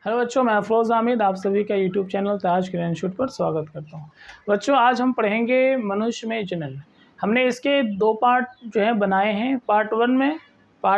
Hello बच्चों, मैं अफरोज़ हामिद आप सभी का यूट्यूब चैनल ताज क्रिएशन इंस्टीट्यूट पर स्वागत करता हूं। बच्चों, आज हम पढ़ेंगे मनुष्य में जनन। हमने इसके दो पार्ट जो है बनाए हैं। पार्ट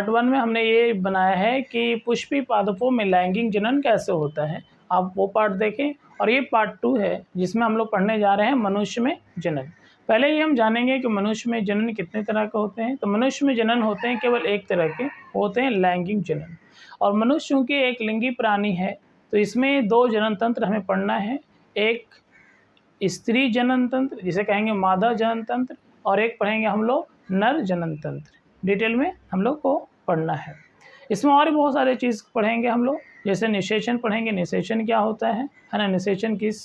वन में हमने ये बनाया है कि पुष्पी पादपों में लैंगिक जनन कैसे होता है, आप वो पार्ट देखें। और ये पार्ट 2 है जिसमें हम लोग पढ़ने जा रहे हैं मनुष्य में जनन। पहले ही हम जानेंगे कि मनुष्य में जनन कितने तरह के होते हैं। तो मनुष्य में जनन होते हैं केवल एक तरह के, होते हैं लैंगिक जनन। और मनुष्य चूँकि एक लिंगी प्राणी है तो इसमें दो जनन तंत्र हमें पढ़ना है। एक स्त्री जनन तंत्र जिसे कहेंगे मादा जनन तंत्र, और एक पढ़ेंगे हम लोग नर जनन तंत्र। डिटेल में हम लोग को पढ़ना है। इसमें और भी बहुत सारे चीज़ पढ़ेंगे हम लोग, जैसे निषेचन पढ़ेंगे। निषेचन क्या होता है ना, निषेचन किस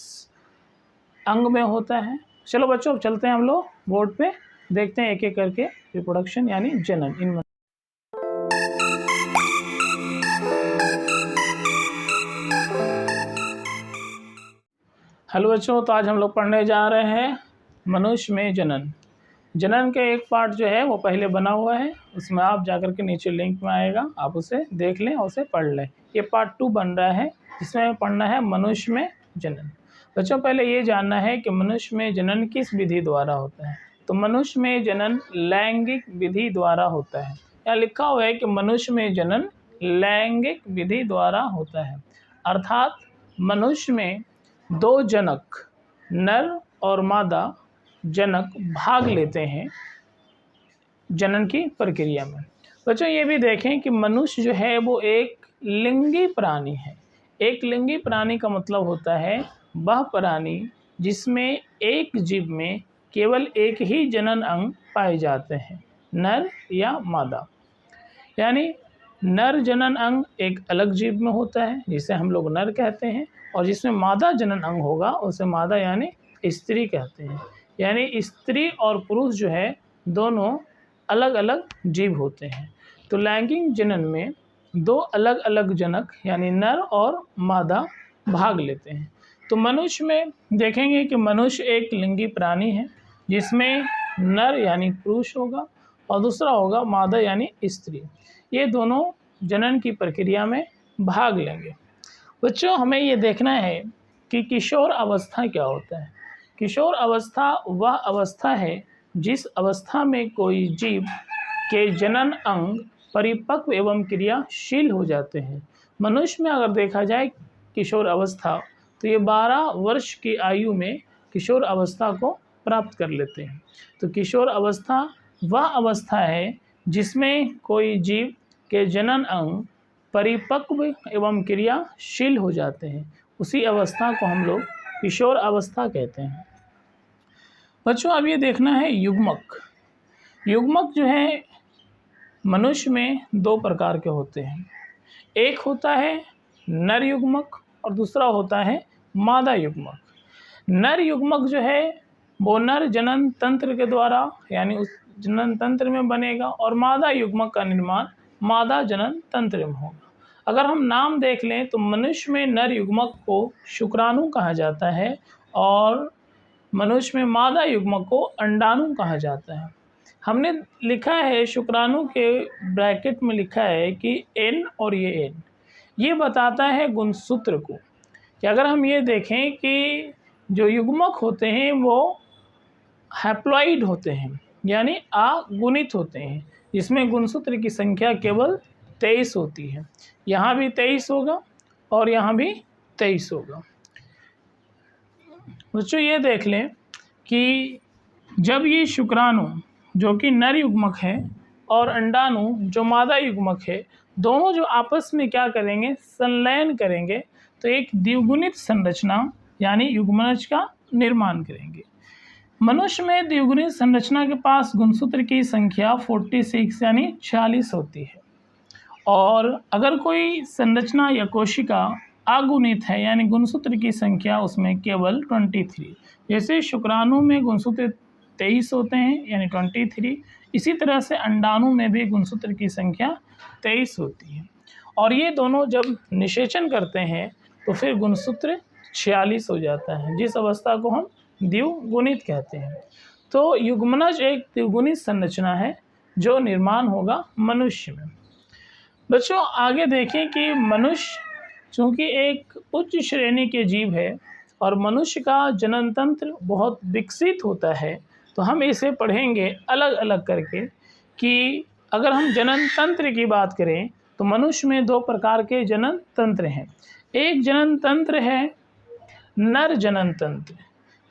अंग में होता है। चलो बच्चों, अब चलते हैं हम लोग बोर्ड पे, देखते हैं एक एक करके रिप्रोडक्शन यानी जनन इन। हेलो बच्चों, तो आज हम लोग पढ़ने जा रहे हैं मनुष्य में जनन। जनन के एक पार्ट जो है वो पहले बना हुआ है, उसमें आप जाकर के नीचे लिंक में आएगा, आप उसे देख लें और उसे पढ़ लें। ये पार्ट 2 बन रहा है जिसमें पढ़ना है मनुष्य में जनन। बच्चों, पहले ये जानना है कि मनुष्य में जनन किस विधि द्वारा होता है। तो मनुष्य में जनन लैंगिक विधि द्वारा होता है। यहाँ लिखा हुआ है कि मनुष्य में जनन लैंगिक विधि द्वारा होता है, अर्थात मनुष्य में दो जनक नर और मादा जनक भाग लेते हैं जनन की प्रक्रिया में। बच्चों, ये भी देखें कि मनुष्य जो है वो एक लिंगी प्राणी है। एक लिंगी प्राणी का मतलब होता है वह प्राणी जिसमें एक जीव में केवल एक ही जनन अंग पाए जाते हैं, नर या मादा। यानी नर जनन अंग एक अलग जीव में होता है जिसे हम लोग नर कहते हैं, और जिसमें मादा जनन अंग होगा उसे मादा यानी स्त्री कहते हैं। यानी स्त्री और पुरुष जो है दोनों अलग अलग जीव होते हैं। तो लैंगिक जनन में दो अलग अलग जनक यानी नर और मादा भाग लेते हैं। तो मनुष्य में देखेंगे कि मनुष्य एक लिंगी प्राणी है जिसमें नर यानी पुरुष होगा और दूसरा होगा मादा यानी स्त्री। ये दोनों जनन की प्रक्रिया में भाग लेंगे। बच्चों, हमें ये देखना है कि किशोर अवस्था क्या होता है। किशोर अवस्था वह अवस्था है जिस अवस्था में कोई जीव के जनन अंग परिपक्व एवं क्रियाशील हो जाते हैं। मनुष्य में अगर देखा जाए किशोर अवस्था, तो ये 12 वर्ष की आयु में किशोर अवस्था को प्राप्त कर लेते हैं। तो किशोर अवस्था वह अवस्था है जिसमें कोई जीव के जनन अंग परिपक्व एवं क्रियाशील हो जाते हैं। उसी अवस्था को हम लोग किशोर अवस्था कहते हैं। बच्चों, अब ये देखना है युग्मक। युग्मक जो है मनुष्य में दो प्रकार के होते हैं। एक होता है नर युग्मक और दूसरा होता है मादा युग्मक। नर युग्मक जो है वो नर जनन तंत्र के द्वारा यानी उस जनन तंत्र में बनेगा, और मादा युग्मक का निर्माण मादा जनन तंत्र में होगा। अगर हम नाम देख लें तो मनुष्य में नर युग्मक को शुक्राणु कहा जाता है और मनुष्य में मादा युग्मक को अंडाणु कहा जाता है। हमने लिखा है शुक्राणु के ब्रैकेट में लिखा है कि एन, और ये एन ये बताता है गुणसूत्र को। कि अगर हम ये देखें कि जो युग्मक होते हैं वो हैप्लॉइड होते हैं यानी अगुणित होते हैं, जिसमें गुणसूत्र की संख्या केवल 23 होती है। यहाँ भी 23 होगा और यहाँ भी 23 होगा। बच्चों, ये देख लें कि जब ये शुक्राणु जो कि नर युग्मक है और अंडाणु जो मादा युग्मक है, दोनों जो आपस में क्या करेंगे, संलयन करेंगे, तो एक द्विगुणित संरचना यानी युग्मनज का निर्माण करेंगे। मनुष्य में द्विगुणित संरचना के पास गुणसूत्र की संख्या 46 यानी 46 होती है। और अगर कोई संरचना या कोशिका अगुणित है यानी गुणसूत्र की संख्या उसमें केवल 23। जैसे शुक्राणु में गुणसूत्र 23 होते हैं यानी 23, इसी तरह से अंडाणु में भी गुणसूत्र की संख्या 23 होती है। और ये दोनों जब निषेचन करते हैं तो फिर गुणसूत्र 46 हो जाता है, जिस अवस्था को हम द्विगुणित कहते हैं। तो युग्मनज एक द्विगुणित संरचना है जो निर्माण होगा मनुष्य में। बच्चों, आगे देखें कि मनुष्य चूँकि एक उच्च श्रेणी के जीव है और मनुष्य का जनन तंत्र बहुत विकसित होता है, तो हम इसे पढ़ेंगे अलग अलग करके कि अगर हम जनन तंत्र की बात करें तो मनुष्य में 2 प्रकार के जनन तंत्र हैं। एक जनन तंत्र है नर जनन तंत्र,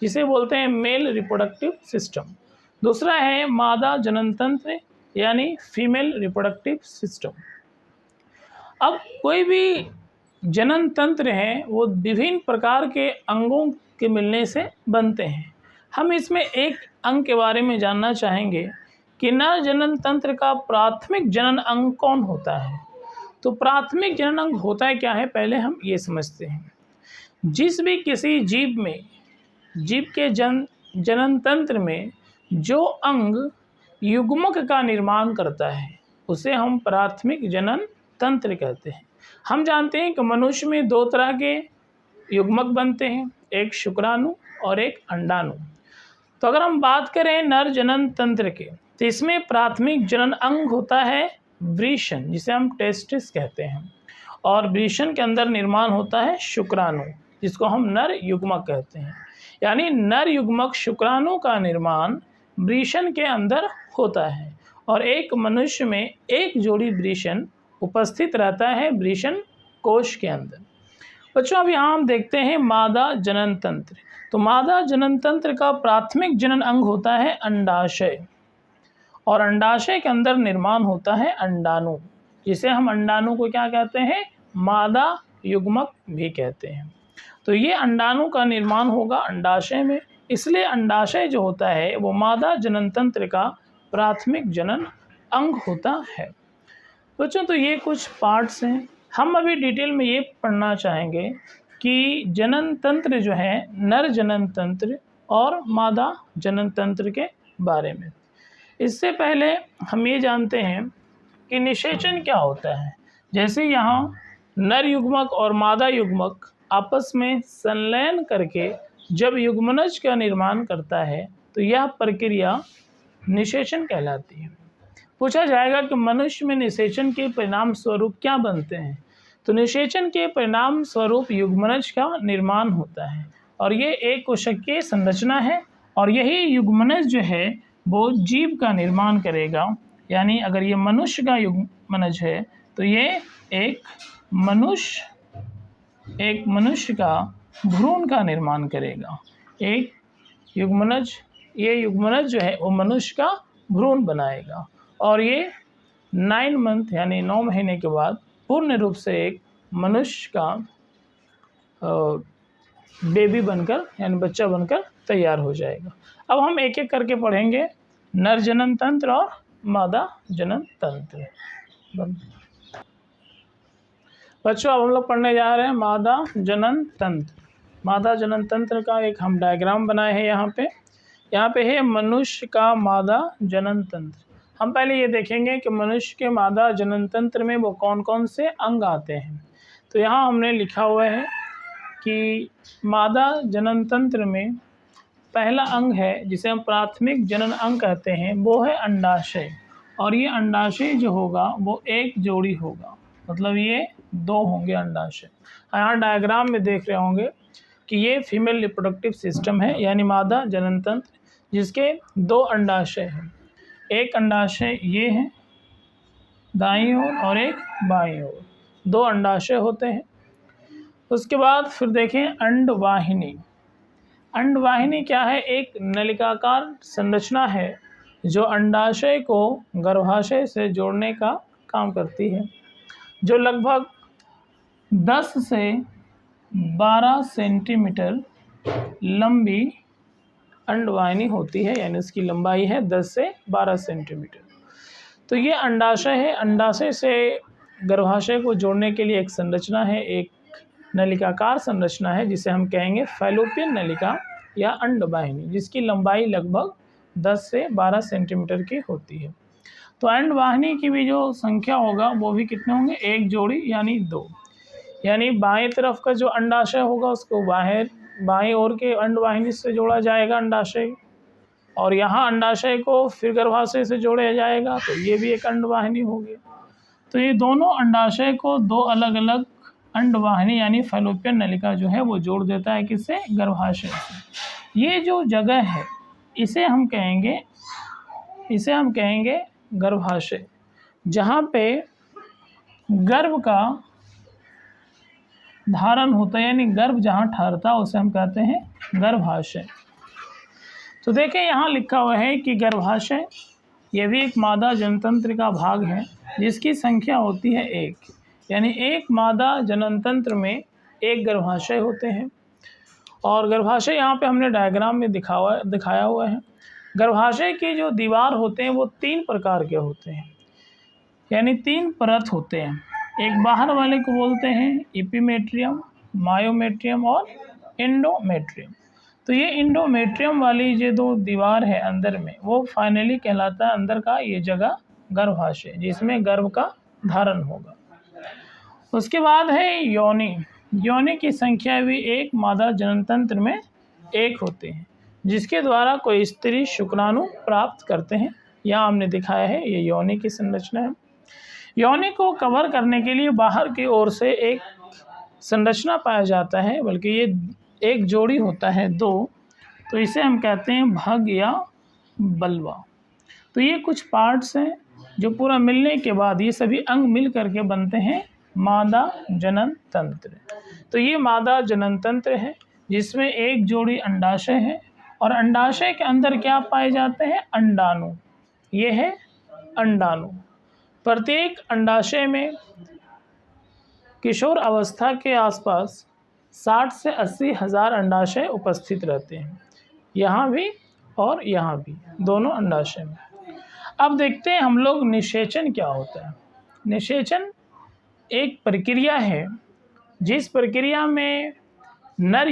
जिसे बोलते हैं मेल रिप्रोडक्टिव सिस्टम। दूसरा है मादा जनन तंत्र यानी फीमेल रिप्रोडक्टिव सिस्टम। अब कोई भी जनन तंत्र है वो विभिन्न प्रकार के अंगों के मिलने से बनते हैं। हम इसमें एक अंग के बारे में जानना चाहेंगे कि नर जनन तंत्र का प्राथमिक जनन अंग कौन होता है। तो प्राथमिक जनन अंग होता है क्या है, पहले हम ये समझते हैं। जिस भी किसी जीव में, जीव के जनन तंत्र में जो अंग युग्मक का निर्माण करता है उसे हम प्राथमिक जनन तंत्र कहते हैं। हम जानते हैं कि मनुष्य में 2 तरह के युग्मक बनते हैं, एक शुक्राणु और एक अंडाणु। तो अगर हम बात करें नर जनन तंत्र के, तो इसमें प्राथमिक जनन अंग होता है वृषण, जिसे हम टेस्टिस कहते हैं, और वृषण के अंदर निर्माण होता है शुक्राणु, जिसको हम नर युग्मक कहते हैं। यानी नर युग्मक शुक्राणु का निर्माण वृषण के अंदर होता है और एक मनुष्य में एक जोड़ी वृषण उपस्थित रहता है वृषण कोश के अंदर। बच्चों, अब यहाँ हम देखते हैं मादा जनन तंत्र। तो मादा जनन तंत्र का प्राथमिक जनन अंग होता है अंडाशय, और अंडाशय के अंदर निर्माण होता है अंडाणु, जिसे हम अंडाणु को क्या कहते हैं, मादा युग्मक भी कहते हैं। तो ये अंडाणु का निर्माण होगा अंडाशय में, इसलिए अंडाशय जो होता है वो मादा जनन तंत्र का प्राथमिक जनन अंग होता है। बच्चों, तो ये कुछ पार्ट्स हैं। हम अभी डिटेल में ये पढ़ना चाहेंगे कि जनन तंत्र जो है, नर जनन तंत्र और मादा जनन तंत्र के बारे में। इससे पहले हम ये जानते हैं कि निषेचन क्या होता है। जैसे यहाँ नर युग्मक और मादा युग्मक आपस में संलयन करके जब युग्मनज का निर्माण करता है तो यह प्रक्रिया निषेचन कहलाती है। पूछा जाएगा कि मनुष्य में निषेचन के परिणाम स्वरूप क्या बनते हैं। तो निषेचन के परिणाम स्वरूप युग्मनज का निर्माण होता है और ये एक कोशिकीय संरचना है, और यही युग्मनज जो है वो जीव का निर्माण करेगा। यानी अगर ये मनुष्य का युग्मनज है तो ये एक मनुष्य का भ्रूण का निर्माण करेगा। एक युग्मनज, ये युग्मनज जो है वो मनुष्य का भ्रूण बनाएगा और ये 9 मंथ यानी 9 महीने के बाद पूर्ण रूप से एक मनुष्य का बेबी बनकर यानी बच्चा बनकर तैयार हो जाएगा। अब हम एक एक करके पढ़ेंगे नर जनन तंत्र और मादा जनन तंत्र। बच्चों, अब हम लोग पढ़ने जा रहे हैं मादा जनन तंत्र। मादा जनन तंत्र का एक हम डायग्राम बनाए हैं यहाँ पे है मनुष्य का मादा जनन तंत्र। हम पहले ये देखेंगे कि मनुष्य के मादा जनन तंत्र में वो कौन कौन से अंग आते हैं। तो यहाँ हमने लिखा हुआ है कि मादा जनन तंत्र में पहला अंग है जिसे हम प्राथमिक जनन अंग कहते हैं, वो है अंडाशय। और ये अंडाशय जो होगा वो एक जोड़ी होगा, मतलब ये 2 होंगे अंडाशय। यहाँ डायग्राम में देख रहे होंगे कि ये फीमेल रिप्रोडक्टिव सिस्टम है यानी मादा जनन तंत्र, जिसके 2 अंडाशय हैं। एक अंडाशय ये है दाईं ओर और एक बाईं ओर, 2 अंडाशय होते हैं। उसके बाद फिर देखें अंडवाहिनी। अंडवाहिनी क्या है, एक नलिकाकार संरचना है जो अंडाशय को गर्भाशय से जोड़ने का काम करती है, जो लगभग 10 से 12 सेंटीमीटर लंबी अंडवाहिनी होती है, यानी उसकी लंबाई है 10 से 12 सेंटीमीटर। तो ये अंडाशय है। अंडाशय से गर्भाशय को जोड़ने के लिए एक संरचना है, एक नलिकाकार संरचना है जिसे हम कहेंगे फैलोपियन नलिका या अंडवाहिनी, जिसकी लंबाई लगभग 10 से 12 सेंटीमीटर की होती है। तो अंडवाहिनी की भी जो संख्या होगा वो भी कितने होंगे, 1 जोड़ी यानी 2। यानी बाएं तरफ का जो अंडाशय होगा उसको बाएं ओर के अंडवाहिनी से जोड़ा जाएगा अंडाशय, और यहाँ अंडाशय को फिर गर्भाशय से जोड़ा जाएगा, तो ये भी एक अंडवाहिनी हो गया। तो ये दोनों अंडाशय को 2 अलग अलग अंडवाहिनी यानी फैलोपियन नलिका जो है वो जोड़ देता है किससे? गर्भाशय से। ये जो जगह है इसे हम कहेंगे गर्भाशय, जहाँ पे गर्भ का धारण होता है, यानी गर्भ जहाँ ठहरता है उसे हम कहते हैं गर्भाशय। तो देखें यहाँ लिखा हुआ है कि गर्भाशय ये भी एक मादा जननतंत्र का भाग है जिसकी संख्या होती है 1, यानी एक मादा जननतंत्र में एक गर्भाशय होते हैं। और गर्भाशय यहाँ पे हमने डायग्राम में दिखाया हुआ है। गर्भाशय के जो दीवार होते हैं वो 3 प्रकार के होते हैं, यानी 3 परत होते हैं। एक बाहर वाले को बोलते हैं एपिमेट्रियम, मायोमेट्रियम और एंडोमेट्रियम। तो ये एंडोमेट्रियम वाली जो 2 दीवार है अंदर में वो फाइनली कहलाता है अंदर का ये जगह गर्भाशय, जिसमें गर्भ का धारण होगा। उसके बाद है योनि। योनि की संख्या भी एक मादा जननतंत्र में 1 होते हैं, जिसके द्वारा कोई स्त्री शुक्राणु प्राप्त करते हैं। यहाँ हमने दिखाया है ये योनि की संरचना है। योनि को कवर करने के लिए बाहर की ओर से एक संरचना पाया जाता है, बल्कि ये एक जोड़ी होता है 2, तो इसे हम कहते हैं भग या बल्वा। तो ये कुछ पार्ट्स हैं जो पूरा मिलने के बाद ये सभी अंग मिल करके बनते हैं मादा जनन तंत्र। तो ये मादा जनन तंत्र है जिसमें एक जोड़ी अंडाशय है और अंडाशय के अंदर क्या पाए जाते हैं? अंडाणु। ये है अंडाणु। प्रत्येक अंडाशय में किशोर अवस्था के आसपास 60 से 80 हज़ार अंडाशय उपस्थित रहते हैं, यहाँ भी और यहाँ भी, दोनों अंडाशय में। अब देखते हैं हम लोग निषेचन क्या होता है। निषेचन एक प्रक्रिया है जिस प्रक्रिया में नर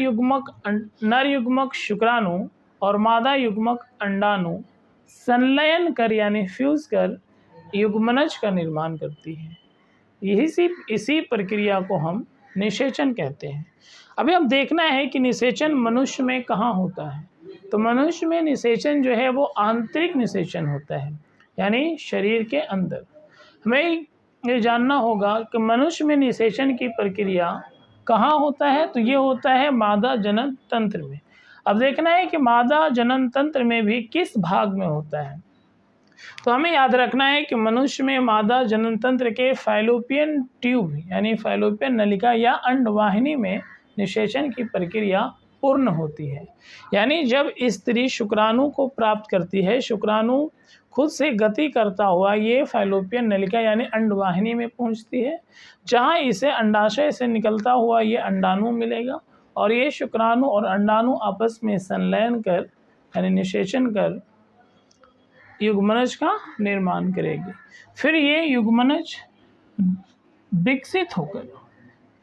युग्मक शुक्राणु और मादा युग्मक अंडाणु संलयन कर यानी फ्यूज कर युग्मनज का निर्माण करती है। इसी प्रक्रिया को हम निषेचन कहते हैं। अभी अब देखना है कि निषेचन मनुष्य में कहाँ होता है। तो मनुष्य में निषेचन जो है वो आंतरिक निषेचन होता है, यानी शरीर के अंदर। हमें ये जानना होगा कि मनुष्य में निषेचन की प्रक्रिया कहाँ होता है। तो ये होता है मादा जनन तंत्र में। अब देखना है कि मादा जनन तंत्र में भी किस भाग में होता है। तो हमें याद रखना है कि मनुष्य में मादा जनन तंत्र के फैलोपियन ट्यूब यानी फैलोपियन नलिका या अंडवाहिनी में निषेचन की प्रक्रिया पूर्ण होती है। यानी जब स्त्री शुक्राणु को प्राप्त करती है, शुक्राणु खुद से गति करता हुआ ये फैलोपियन नलिका यानी अंडवाहिनी में पहुंचती है, जहां इसे अंडाशय से निकलता हुआ ये अंडाणु मिलेगा और ये शुक्राणु और अंडाणु आपस में संलयन कर यानी निषेचन कर युग्मनज का निर्माण करेगी। फिर ये युग्मनज विकसित होकर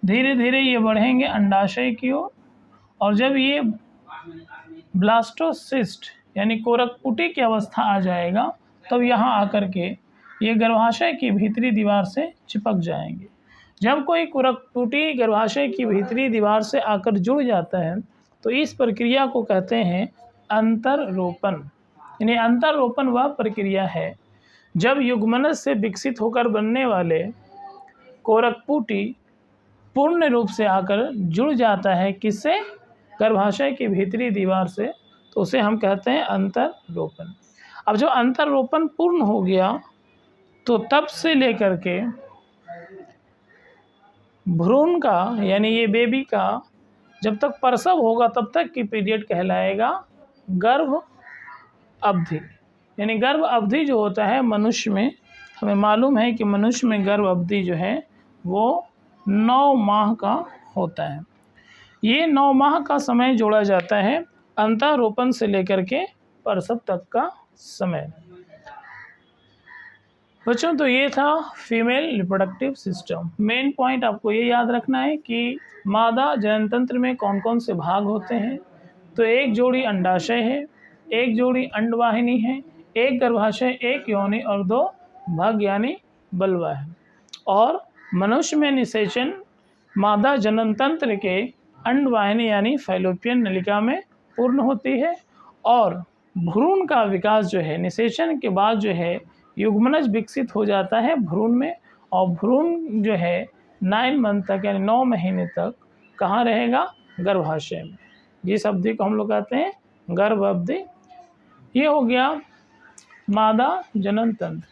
धीरे धीरे ये बढ़ेंगे अंडाशय की ओर और जब ये ब्लास्टोसिस्ट यानी कोरकपुटी की अवस्था आ जाएगा तब यहाँ आकर के ये गर्भाशय की भीतरी दीवार से चिपक जाएंगे। जब कोई कोरकपुटी गर्भाशय की भीतरी दीवार से आकर जुड़ जाता है तो इस प्रक्रिया को कहते हैं अंतररोपण। यानी अंतररोपण वह प्रक्रिया है जब युग्मनज से विकसित होकर बनने वाले कोरकपुटी पूर्ण रूप से आकर जुड़ जाता है किससे? गर्भाशय की भीतरी दीवार से, तो उसे हम कहते हैं अंतररोपण। अब जो अंतररोपण पूर्ण हो गया तो तब से लेकर के भ्रूण का यानी ये बेबी का जब तक प्रसव होगा तब तक की पीरियड कहलाएगा गर्भ अवधि। यानी गर्भ अवधि जो होता है मनुष्य में, हमें मालूम है कि मनुष्य में गर्भ अवधि जो है वो 9 माह का होता है। ये 9 माह का समय जोड़ा जाता है अंतरोपण से लेकर के प्रसव तक का समय। बच्चों तो ये था female reproductive system. Main point आपको ये याद रखना है कि मादा जननतंत्र में कौन कौन से भाग होते हैं। तो एक जोड़ी अंडाशय है, एक जोड़ी अंडवाहिनी है, एक गर्भाशय, एक योनि और 2 भग यानी बल्वा है। और मनुष्य में निषेचन मादा जननतंत्र के अंडवाहिनी यानी फैलोपियन नलिका में पूर्ण होती है और भ्रूण का विकास जो है निषेचन के बाद जो है युग्मनज विकसित हो जाता है भ्रूण में और भ्रूण जो है 9 मंथ तक यानी 9 महीने तक कहाँ रहेगा? गर्भाशय में। जिस अवधि को हम लोग कहते हैं गर्भ अवधि। ये हो गया मादा जनन तंत्र।